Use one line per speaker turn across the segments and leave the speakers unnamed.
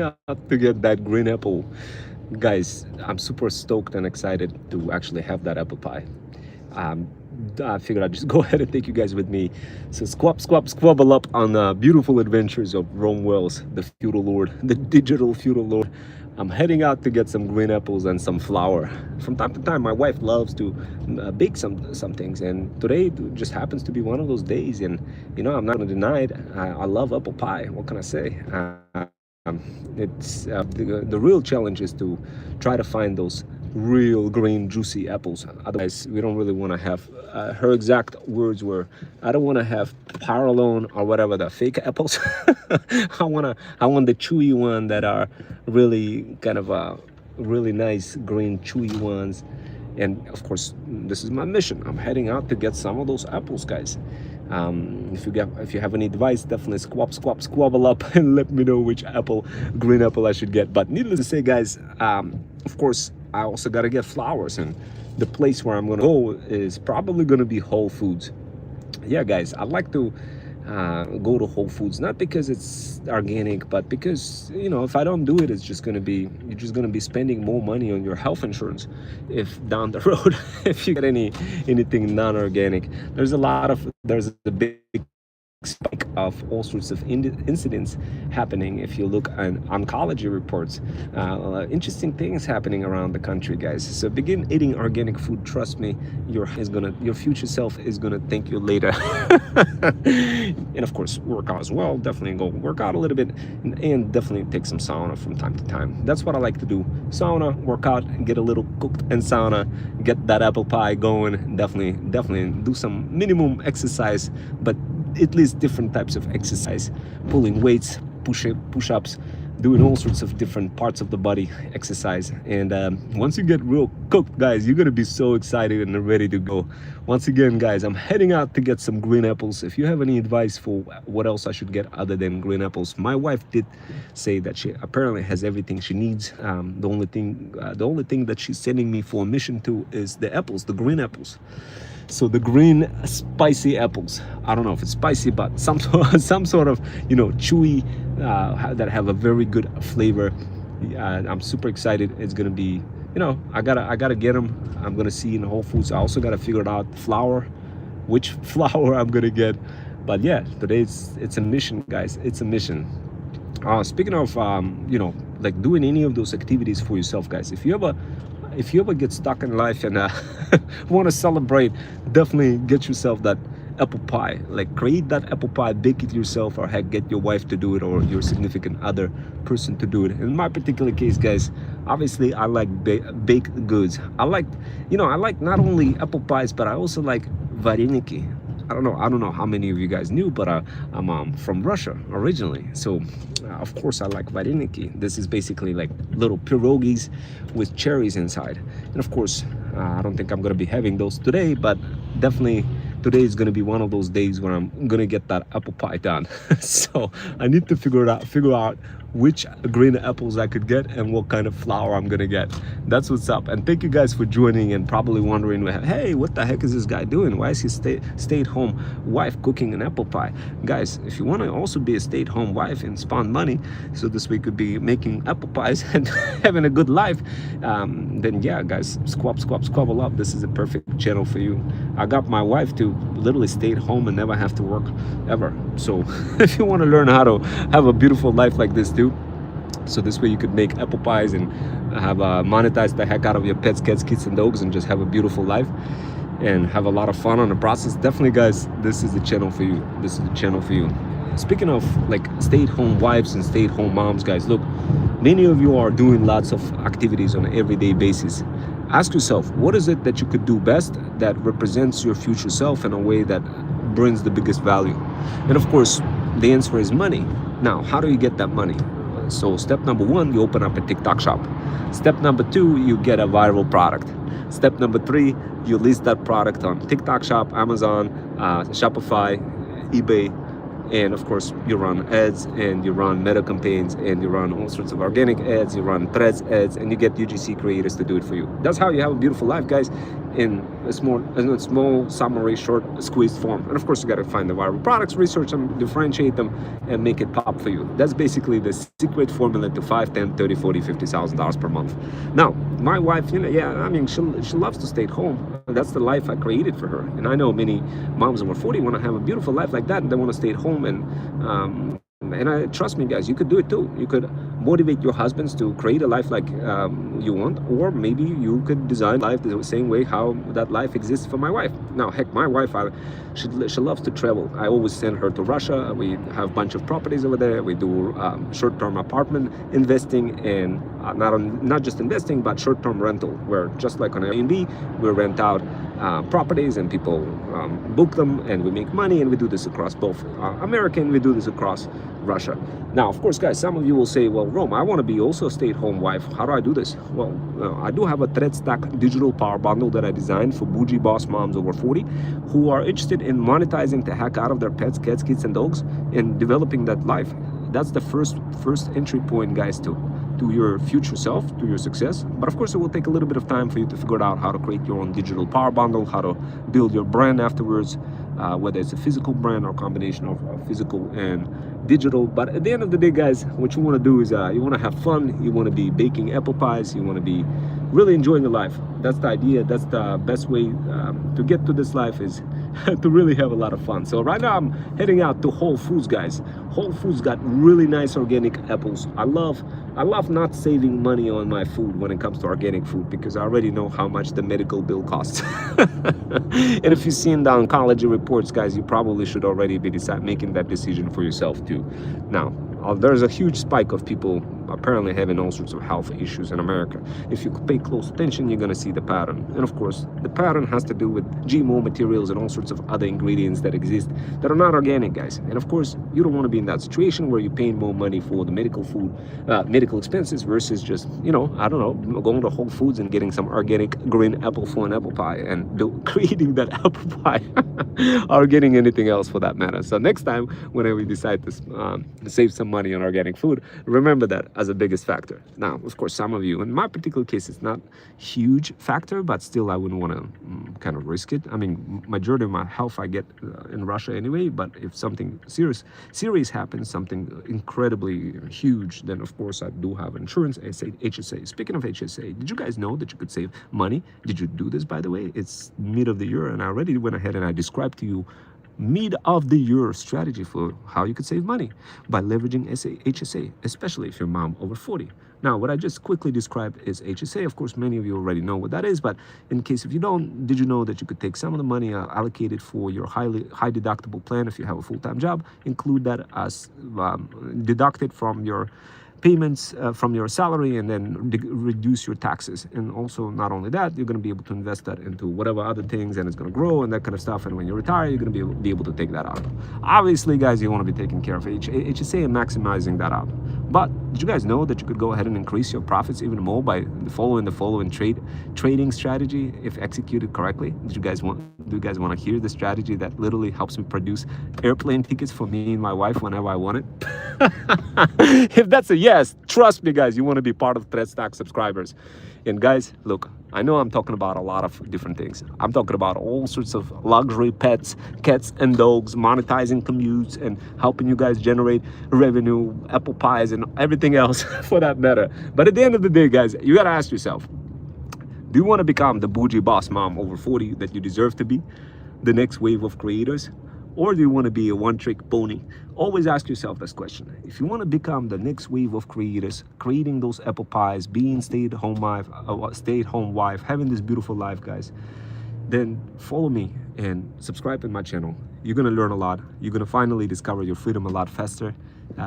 out to get that green apple. Guys, I'm super stoked and excited to actually have that apple pie. Um, I figured I'd just go ahead and take you guys with me. So squabble up on the beautiful adventures of Rome Wells, the feudal lord, the digital feudal lord. I'm heading out to get some green apples and some flour. From time to time, my wife loves to bake some things, and today just happens to be one of those days. And I'm not gonna deny it. I love apple pie. What can I say? The real challenge is to try to find those real green juicy apples. Otherwise we don't really want to have, her exact words were, I don't want to have parallel or whatever, the fake apples. I want the chewy one that are really kind of really nice green chewy ones. And of course, this is my mission. I'm heading out to get some of those apples, guys. If you have any advice, definitely squabble up and let me know which green apple I should get. But needless to say, guys, of course, I also got to get flowers, and the place where I'm gonna go is probably gonna be Whole Foods. Yeah, guys, I like to go to Whole Foods, not because it's organic, but because if I don't do it, you're just gonna be spending more money on your health insurance if down the road if you get anything non-organic. There's a big spike of all sorts of incidents happening. If you look at oncology reports, interesting things happening around the country, guys. So begin eating organic food. Trust me, your future self is gonna thank you later. And of course, work out as well. Definitely go work out a little bit, and definitely take some sauna from time to time. That's what I like to do: sauna, work out, get a little cooked in sauna, get that apple pie going. Definitely do some minimum exercise, but at least different types of exercise, pulling weights, push-ups, doing all sorts of different parts of the body exercise. And once you get real cooked, guys, you're gonna be so excited and ready to go. Once again, guys, I'm heading out to get some green apples. If you have any advice for what else I should get other than green apples, my wife did say that she apparently has everything she needs. The only thing that she's sending me for a mission to is the apples, the green apples. So the green spicy apples, I don't know if it's spicy, but some sort of chewy, that have a very good flavor. I'm super excited. It's gonna be, I gotta get them. I'm gonna see in Whole Foods. I also gotta figure out which flour I'm gonna get. But yeah, today it's a mission, guys. It's a mission. Speaking of like doing any of those activities for yourself, guys, if you ever get stuck in life and want to celebrate, definitely get yourself that apple pie. Like, create that apple pie, bake it yourself, or heck, get your wife to do it, or your significant other person to do it. In my particular case, guys, obviously I like baked goods. I like not only apple pies, but I also like vareniki. I don't know how many of you guys knew, but I'm from Russia originally. So of course I like vareniki. This is basically like little pierogies with cherries inside. And of course, I don't think I'm gonna be having those today, but definitely today is gonna be one of those days where I'm gonna get that apple pie done. So I need to figure out which green apples I could get and what kind of flour I'm gonna get. That's what's up. And thank you guys for joining, and probably wondering, hey, what the heck is this guy doing? Why is he stay-at-home wife cooking an apple pie? Guys, if you want to also be a stay-at-home wife and spawn money, so this way could be making apple pies and having a good life, then yeah, guys, squabble up. This is a perfect channel for you. I got my wife to literally stay at home and never have to work ever. So if you want to learn how to have a beautiful life like this too, so this way you could make apple pies and have monetize the heck out of your pets, cats, kids, and dogs, and just have a beautiful life and have a lot of fun on the process, definitely, guys, this is the channel for you. This is the channel for you. Speaking of like stay-at-home wives and stay-at-home moms, guys, look, many of you are doing lots of activities on an everyday basis. Ask yourself, what is it that you could do best that represents your future self in a way that brings the biggest value? And of course, the answer is money. Now, how do you get that money? So step number one, you open up a TikTok shop. Step number two, you get a viral product. Step number three, you list that product on TikTok shop, Amazon, Shopify, eBay, and of course you run ads, and you run meta campaigns, and you run all sorts of organic ads, you run threads ads, and you get UGC creators to do it for you. That's how you have a beautiful life, guys. in a small summary, short, squeezed form. And of course, you got to find the viral products, research them, differentiate them, and make it pop for you. That's basically the secret formula to 5, 10, 30, 40, $50,000 per month. Now, my wife, yeah, I mean, she loves to stay at home. That's the life I created for her. And I know many moms over 40 want to have a beautiful life like that, and they want to stay at home. And trust me, guys, you could do it too. You could motivate your husbands to create a life like you want, or maybe you could design life the same way how that life exists for my wife. Now, heck, my wife, she loves to travel. I always send her to Russia. We have a bunch of properties over there. We do short-term apartment investing, and not just investing, but short-term rental, where just like on Airbnb, we rent out properties and people book them, and we make money. And we do this across both America, and we do this across Russia. Now, of course, guys, some of you will say, well, Rome, I want to be also a stay-at-home wife. How do I do this? Well, I do have a thread stack digital power bundle that I designed for bougie boss moms over 40 who are interested in monetizing the heck out of their pets, cats, kids, and dogs, and developing that life. That's the first entry point, guys, to your future self, to your success. But of course, it will take a little bit of time for you to figure out how to create your own digital power bundle, how to build your brand afterwards, whether it's a physical brand or a combination of physical and digital. But at the end of the day, guys, what you want to do is you want to have fun. You want to be baking apple pies. You want to be really enjoying your life. That's the idea. That's the best way to get to this life, is to really have a lot of fun. So right now I'm heading out to Whole Foods, guys. Whole Foods got really nice organic apples. I love not saving money on my food when it comes to organic food, because I already know how much the medical bill costs. And if you've seen the oncology reports, guys, you probably should already be making that decision for yourself too. Now, there's a huge spike of people apparently having all sorts of health issues in America. If you pay close attention, you're going to see the pattern. And of course, the pattern has to do with GMO materials and all sorts of other ingredients that exist that are not organic, guys. And of course, you don't want to be in that situation where you're paying more money for the medical expenses versus just, I don't know, going to Whole Foods and getting some organic green apple for an apple pie and creating that apple pie or getting anything else for that matter. So next time, whenever we decide to save some money on organic food, remember that as a biggest factor. Now, of course, some of you, in my particular case, it's not huge factor, but still I wouldn't want to kind of risk it. I mean, majority of my health I get in Russia anyway, but if something serious happens, something incredibly huge, then of course I do have insurance, HSA. Speaking of HSA, did you guys know that you could save money? Did you do this, by the way? It's mid of the year, and I already went ahead and I described to you mid of the year strategy for how you could save money by leveraging HSA, especially if you're mom over 40. Now, what I just quickly described is HSA. Of course, many of you already know what that is, but in case if you don't, did you know that you could take some of the money allocated for your high deductible plan if you have a full-time job, include that as deducted from your payments from your salary, and then reduce your taxes. And also, not only that, you're going to be able to invest that into whatever other things, and it's going to grow and that kind of stuff. And when you retire, you're going to be able to take that out. Obviously, guys, you want to be taking care of HSA and maximizing that out. But did you guys know that you could go ahead and increase your profits even more by following the following trading strategy if executed correctly? Do you guys want to hear the strategy that literally helps me produce airplane tickets for me and my wife whenever I want it? If that's a yes, trust me, guys, you want to be part of Thread Stack subscribers. And guys, look, I know I'm talking about a lot of different things. I'm talking about all sorts of luxury pets, cats and dogs, monetizing commutes, and helping you guys generate revenue, apple pies, and everything else for that matter. But at the end of the day, guys, you got to ask yourself, do you want to become the bougie boss mom over 40 that you deserve to be, the next wave of creators? Or do you want to be a one-trick pony? Always ask yourself this question. If you want to become the next wave of creators, creating those apple pies, being stay-at-home wife, having this beautiful life, guys, then follow me and subscribe to my channel. You're going to learn a lot. You're going to finally discover your freedom a lot faster.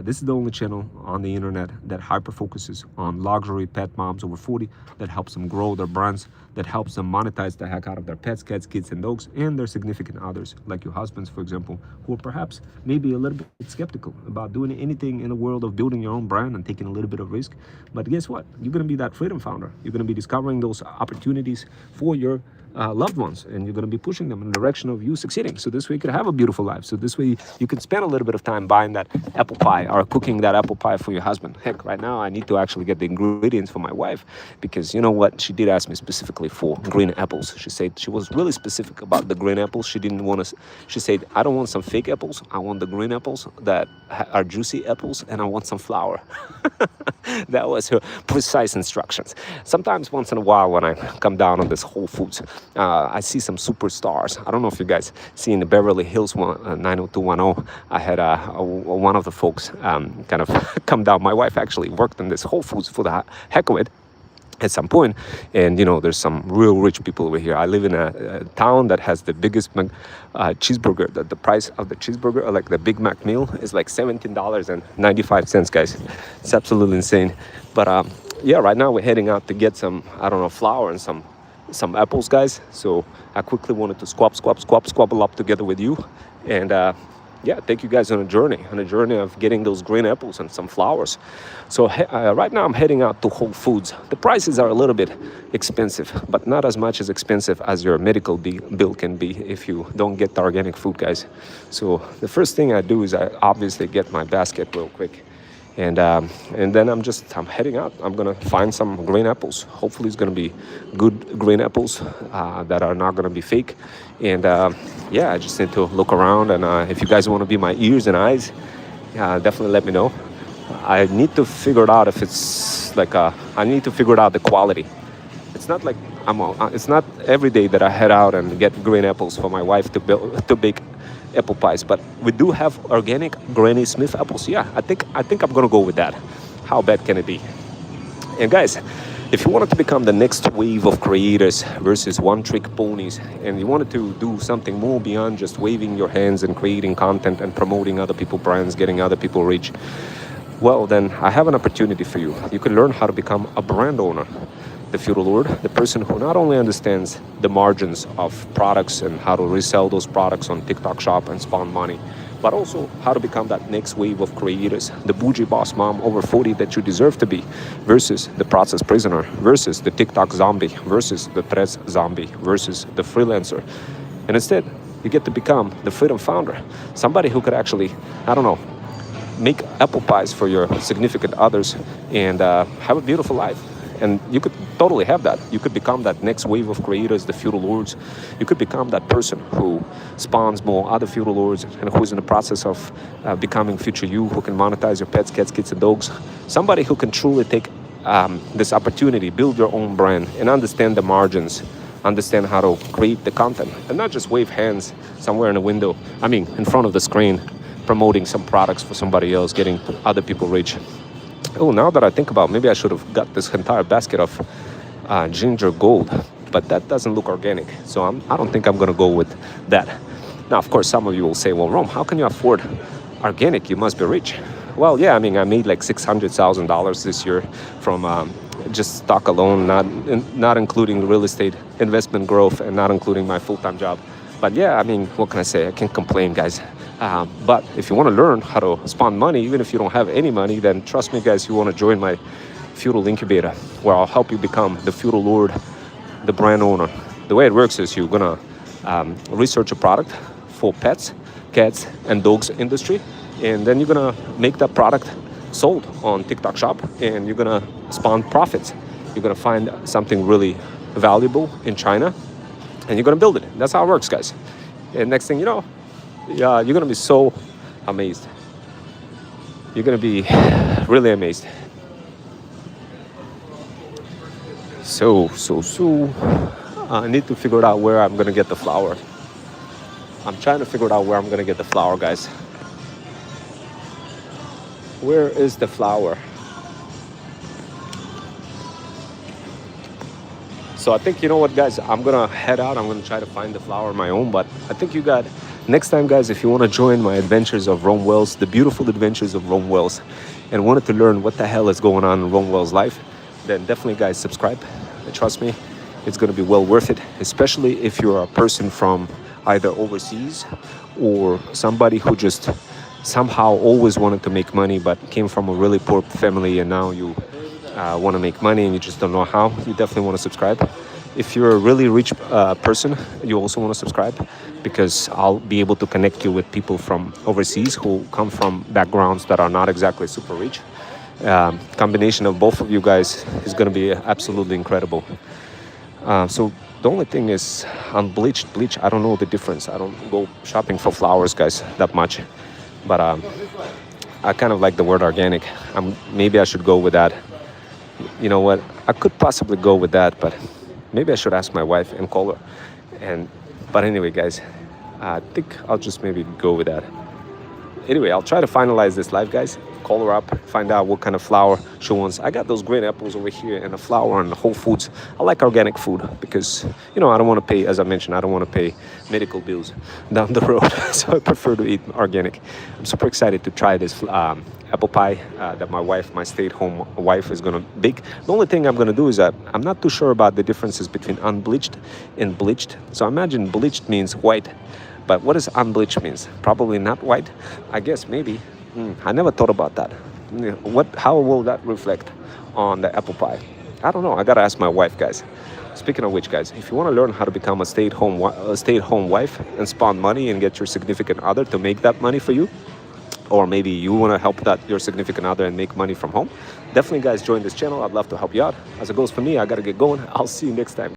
This is the only channel on the internet that hyper focuses on luxury pet moms over 40, that helps them grow their brands, that helps them monetize the heck out of their pets, cats, kids, and dogs, and their significant others, like your husbands, for example, who are perhaps maybe a little bit skeptical about doing anything in the world of building your own brand and taking a little bit of risk. But guess what? You're going to be that freedom founder. You're going to be discovering those opportunities for your loved ones, and you're going to be pushing them in the direction of you succeeding. So this way you could have a beautiful life. So this way you could spend a little bit of time buying that apple pie or cooking that apple pie for your husband. Heck, right now I need to actually get the ingredients for my wife, because you know what? She did ask me specifically for green apples. She said she was really specific about the green apples. She didn't want to, she said, I don't want some fake apples. I want the green apples that are juicy apples, and I want some flour. That was her precise instructions. Sometimes once in a while when I come down on this Whole Foods, I see some superstars. I don't know if you guys see in the Beverly Hills 90210, I had one of the folks kind of come down. My wife actually worked in this Whole Foods for the heck of it at some point, and you know, there's some real rich people over here. I live in a town that has the biggest cheeseburger. The price of the cheeseburger, like the Big Mac meal, is like $17.95, guys. It's absolutely insane. But yeah, right now we're heading out to get some, I don't know, flour and some apples, guys. So I quickly wanted to squabble up together with you, and yeah, take you guys on a journey of getting those green apples and some flowers. So right now I'm heading out to Whole Foods. The prices are a little bit expensive, but not as much as expensive as your medical bill can be if you don't get the organic food, guys. So the first thing I do is I obviously get my basket real quick. And then I'm heading out. I'm gonna find some green apples. Hopefully it's gonna be good green apples that are not gonna be fake. And yeah, I just need to look around, and if you guys want to be my ears and eyes, definitely let me know. I need to figure it out if it's like I need to figure out the quality. It's not like it's not every day that I head out and get green apples for my wife to bake apple pies, but we do have organic Granny Smith apples. Yeah, I think I'm gonna go with that. How bad can it be? And guys, if you wanted to become the next wave of creators versus one-trick ponies, and you wanted to do something more beyond just waving your hands and creating content and promoting other people's brands, getting other people rich, well, then I have an opportunity for you. You can learn how to become a brand owner. The feudal lord, the person who not only understands the margins of products and how to resell those products on TikTok Shop and spawn money, but also how to become that next wave of creators, the bougie boss mom over 40 that you deserve to be, versus the process prisoner, versus the TikTok zombie, versus the threads zombie, versus the freelancer. And instead, you get to become the freedom founder, somebody who could actually, I don't know, make apple pies for your significant others and have a beautiful life. And you could totally have that. You could become that next wave of creators, the feudal lords. You could become that person who spawns more other feudal lords and who is in the process of becoming future you, who can monetize your pets, cats, kids, and dogs. Somebody who can truly take this opportunity, build your own brand, and understand the margins, understand how to create the content, and not just wave hands somewhere in a window, in front of the screen, promoting some products for somebody else, getting other people rich. Oh, now that I think about it, maybe I should have got this entire basket of ginger gold, but that doesn't look organic, so I don't think I'm gonna go with that. Now, of course, some of you will say, well, Rome, how can you afford organic? You must be rich. Well, yeah, I made like $600,000 this year from just stock alone, not including real estate investment growth and not including my full-time job. But yeah, what can I say? I can't complain, guys. But if you want to learn how to spawn money, even if you don't have any money, then trust me, guys, you want to join my feudal incubator, where I'll help you become the feudal lord, the brand owner. The way it works is you're gonna research a product for pets, cats, and dogs industry, and then you're gonna make that product sold on TikTok Shop, and you're gonna spawn profits. You're gonna find something really valuable in China, and you're gonna build it. That's how it works, guys. And next thing you know, yeah, you're gonna be so amazed. You're gonna be really amazed. So I need to figure out where I'm gonna get the flour. I'm trying to figure out where I'm gonna get the flour, guys. Where is the flour? So I think, you know what, guys, I'm gonna head out. I'm gonna try to find the flour on my own, but I think you got next time, guys, if you want to join my adventures of Rome Wells, the beautiful adventures of Rome Wells, and wanted to learn what the hell is going on in Rome Wells' life, then definitely, guys, subscribe. And trust me, it's going to be well worth it, especially if you're a person from either overseas or somebody who just somehow always wanted to make money but came from a really poor family, and now you want to make money and you just don't know how. You definitely want to subscribe. if you're a really rich person, you also want to subscribe, because I'll be able to connect you with people from overseas who come from backgrounds that are not exactly super rich. Combination of both of you guys is going to be absolutely incredible. So the only thing is, on bleach, I don't know the difference. I don't go shopping for flowers, guys, that much. But I kind of like the word organic. Maybe I should go with that. You know what? I could possibly go with that, but maybe I should ask my wife and call her. But anyway, guys, I think I'll just maybe go with that. Anyway, I'll try to finalize this live, guys. Call her up, find out what kind of flour she wants. I got those green apples over here and the flour and the Whole Foods. I like organic food because, I don't want to pay, as I mentioned, I don't want to pay medical bills down the road. So I prefer to eat organic. I'm super excited to try this apple pie that my stay-at-home wife is going to bake. The only thing I'm going to do is that I'm not too sure about the differences between unbleached and bleached. So I imagine bleached means white. But what does unbleached means? Probably not white. I guess maybe. I never thought about that. How will that reflect on the apple pie? I don't know. I gotta ask my wife, guys. Speaking of which, guys, if you want to learn how to become a stay-at-home wife and spawn money and get your significant other to make that money for you, or maybe you want to help your significant other and make money from home, definitely, guys, join this channel. I'd love to help you out. As it goes for me, I gotta get going. I'll see you next time.